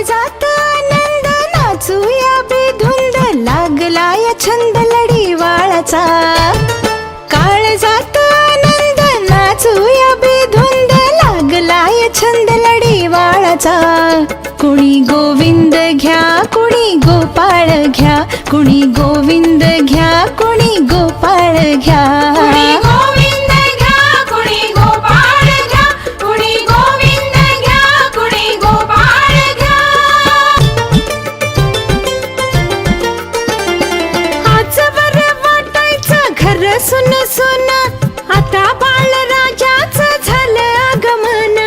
काळजात आनंद नाचूया बेधुंद लागला या छंद लढीवाळाचा काळजात आनंद नाचूया बेधुंद लागला या छंद लढीवाळाचा कुणी गोविंद घ्या कुणी गोपाळ घ्या कुणी गोविंद घ्या कुणी गोपाळ घ्या सुन सुन आता बाळराजाचं झालं आगमन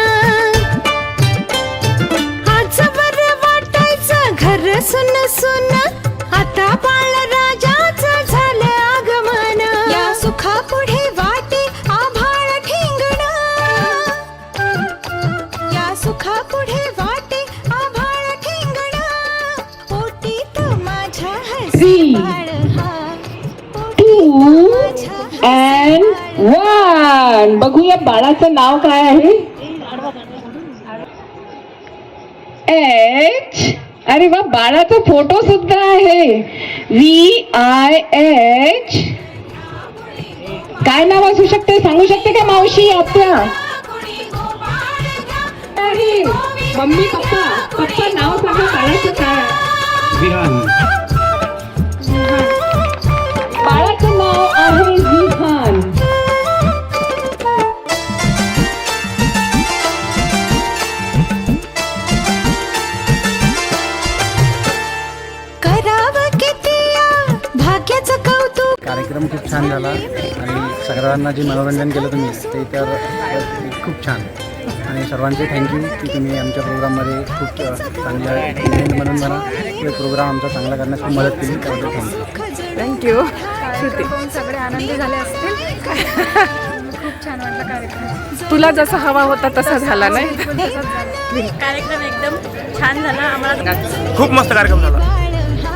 आज बरं वाटायचं घर सुन सुन आता बाळराजाचं झालं आगमन या सुखा पुढे वाटे आभाळ ठिंगण या सुखा पुढे वाटे आभाळ ठिंगण पोटीत माझ्या हसी बाळ and 1 बघूया बाळाचं नाव काय आहे H अरे वा बाळाचा फोटो सुद्धा आहे VIH काय नाव असू शकते सांगू शकते का मावशी आत्या मम्मी पप्पा नाव सांगा बाळाचं काय विहान बाळाचं नाव आहे विहान करावं किती या भाग्याचं कौतुक कार्यक्रम खूप छान झाला आणि सगळ्यांना जे मनोरंजन केलं तुम्ही ते तर खूप छान आणि सर्वांचे थँक्यू की तुम्ही आमच्या प्रोग्राममध्ये खूप चांगल्या इव्हेंट म्हणून मला हे प्रोग्राम आमचा चांगला करण्यास खूप मदत केली त्याबद्दल थँक्यू श्रुती सगळे आनंदी झाले असतील खूप छान वाटलं कार्यक्रम तुला जसा हवा होता तसा झाला नाही कार्यक्रम एकदम छान झाला आम्हाला खूप मस्त कार्यक्रम झाला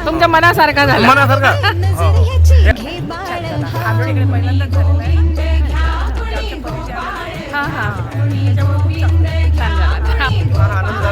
तुमच्या मनासारखा झाला मनासारखा आमच्या इकडे पहिल्यांदाच झालेला आहे हां हां छान झाला